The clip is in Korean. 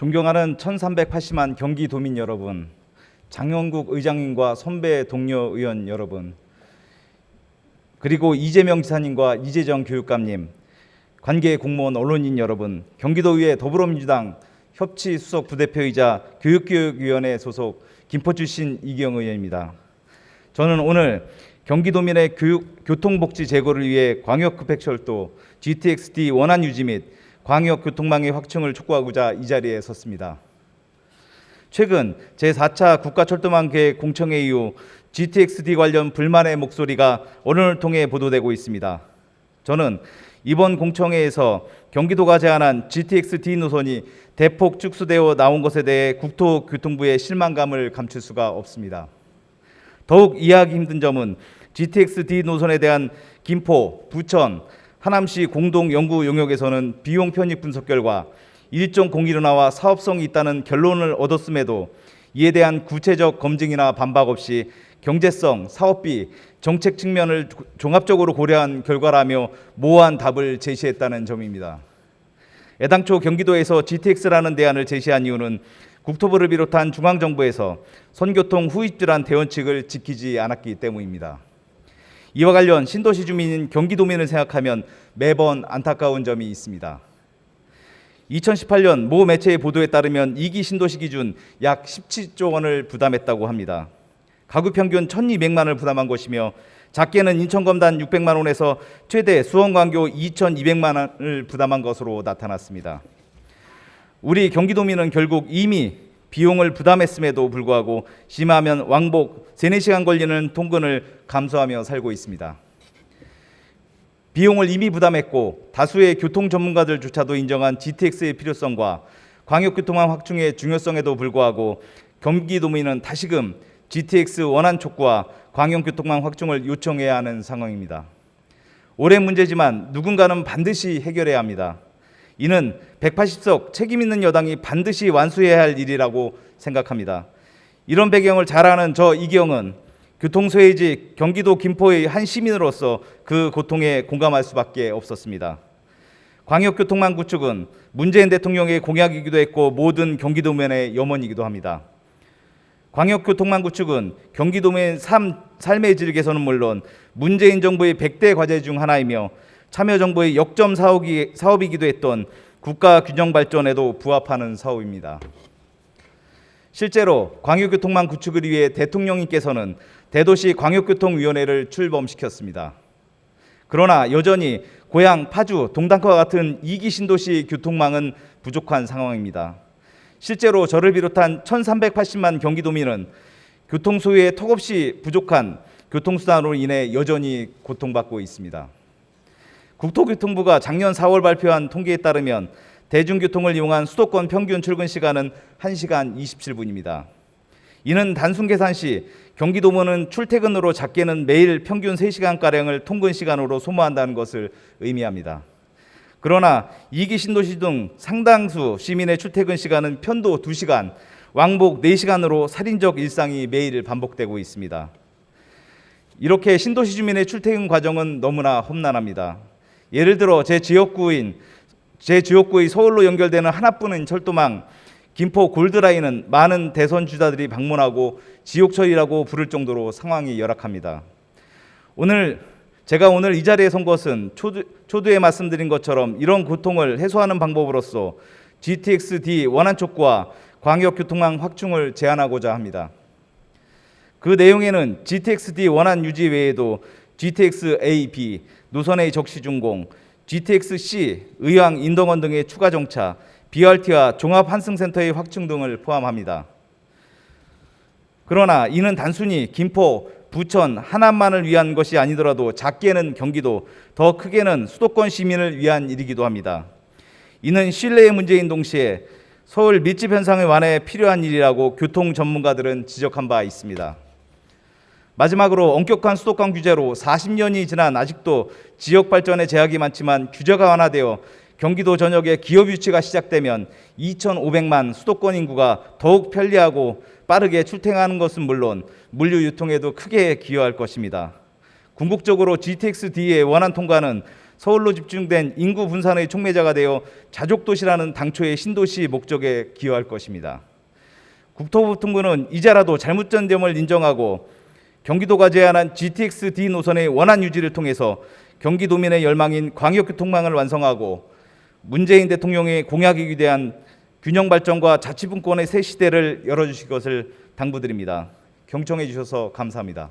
존경하는 1380만 경기도민 여러분, 장영국 의장님과 선배 동료 의원 여러분, 그리고 이재명 지사님과 이재정 교육감님, 관계 공무원 언론인 여러분, 경기도의회 더불어민주당 협치수석 부대표이자 교육위원회 소속 김포 출신 이기영 의원입니다. 저는 오늘 경기도민의 교통복지 제고를 위해 광역급행철도 GTX-D 원안 유지 및 광역교통망의 확충을 촉구하고자 이 자리에 섰습니다. 최근 제4차 국가철도망 계획 공청회 이후 GTX-D 관련 불만의 목소리가 언론을 통해 보도되고 있습니다. 저는 이번 공청회에서 경기도가 제안한 GTX-D 노선이 대폭 축소되어 나온 것에 대해 국토교통부의 실망감을 감출 수가 없습니다. 더욱 이해하기 힘든 점은 GTX-D 노선에 대한 김포, 부천, 하남시 공동연구 용역에서는 비용 편익 분석 결과 일정 공익론화와 사업성이 있다는 결론을 얻었음에도 이에 대한 구체적 검증이나 반박 없이 경제성, 사업비, 정책 측면을 종합적으로 고려한 결과라며 모호한 답을 제시했다는 점입니다. 애당초 경기도에서 GTX라는 대안을 제시한 이유는 국토부를 비롯한 중앙정부에서 선교통 후입 질환 대원칙을 지키지 않았기 때문입니다. 이와 관련 신도시 주민인 경기도민을 생각하면 매번 안타까운 점이 있습니다. 2018년 모 매체의 보도에 따르면 2기 신도시 기준 약 17조 원을 부담했다고 합니다. 가구 평균 1,200만 원을 부담한 것이며 작게는 인천검단 600만 원에서 최대 수원광교 2,200만 원을 부담한 것으로 나타났습니다. 우리 경기도민은 결국 이미 비용을 부담했음에도 불구하고 심하면 왕복 3-4시간 걸리는 통근을 감수하며 살고 있습니다. 비용을 이미 부담했고 다수의 교통 전문가들조차도 인정한 GTX의 필요성과 광역교통망 확충의 중요성에도 불구하고 경기도민은 다시금 GTX 원안 촉구와 광역교통망 확충을 요청해야 하는 상황입니다. 오랜 문제지만 누군가는 반드시 해결해야 합니다. 이는 180석 책임 있는 여당이 반드시 완수해야 할 일이라고 생각합니다. 이런 배경을 잘 아는 저 이기영은 교통소외지 경기도 김포의 한 시민으로서 그 고통에 공감할 수밖에 없었습니다. 광역교통망 구축은 문재인 대통령의 공약이기도 했고 모든 경기도민의 염원이기도 합니다. 광역교통망 구축은 경기도민의 삶의 질 개선은 물론 문재인 정부의 100대 과제 중 하나이며 참여정부의 역점 사업이기도 했던 국가균형 발전에도 부합하는 사업입니다. 실제로 광역교통망 구축을 위해 대통령님께서는 대도시 광역교통위원회를 출범시켰습니다. 그러나 여전히 고양, 파주, 동탄과 같은 2기 신도시 교통망은 부족한 상황입니다. 실제로 저를 비롯한 1,380만 경기도민은 교통소유의 턱없이 부족한 교통수단으로 인해 여전히 고통받고 있습니다. 국토교통부가 작년 4월 발표한 통계에 따르면 대중교통을 이용한 수도권 평균 출근 시간은 1시간 27분입니다. 이는 단순 계산 시 경기도민은 출퇴근으로 작게는 매일 평균 3시간가량을 통근 시간으로 소모한다는 것을 의미합니다. 그러나 2기 신도시 등 상당수 시민의 출퇴근 시간은 편도 2시간, 왕복 4시간으로 살인적 일상이 매일 반복되고 있습니다. 이렇게 신도시 주민의 출퇴근 과정은 너무나 험난합니다. 예를 들어 제 지역구의 서울로 연결되는 하나뿐인 철도망 김포 골드라인은 많은 대선 주자들이 방문하고 지옥철이라고 부를 정도로 상황이 열악합니다. 제가 오늘 이 자리에 선 것은 초두에 말씀드린 것처럼 이런 고통을 해소하는 방법으로서 GTX-D 원안 촉구와 광역교통망 확충을 제안하고자 합니다. 그 내용에는 GTX-D 원안 유지 외에도 GTX-A, B, 노선의 적시 준공, GTX-C, 의왕, 인덕원 등의 추가 정차, BRT와 종합 환승센터의 확충 등을 포함합니다. 그러나 이는 단순히 김포, 부천, 하남만을 위한 것이 아니더라도 작게는 경기도, 더 크게는 수도권 시민을 위한 일이기도 합니다. 이는 신뢰의 문제인 동시에 서울 밀집 현상의 완화에 필요한 일이라고 교통 전문가들은 지적한 바 있습니다. 마지막으로 엄격한 수도권 규제로 40년이 지난 아직도 지역 발전에 제약이 많지만 규제가 완화되어 경기도 전역에 기업 유치가 시작되면 2,500만 수도권 인구가 더욱 편리하고 빠르게 출퇴근하는 것은 물론 물류 유통에도 크게 기여할 것입니다. 궁극적으로 GTX-D의 원안 통과는 서울로 집중된 인구 분산의 촉매자가 되어 자족도시라는 당초의 신도시 목적에 기여할 것입니다. 국토부통부는 이제라도 잘못된 점을 인정하고 경기도가 제안한 GTX-D 노선의 원활 유지를 통해서 경기도민의 열망인 광역교통망을 완성하고 문재인 대통령의 공약에 위대한 균형 발전과 자치분권의 새 시대를 열어주실 것을 당부드립니다. 경청해 주셔서 감사합니다.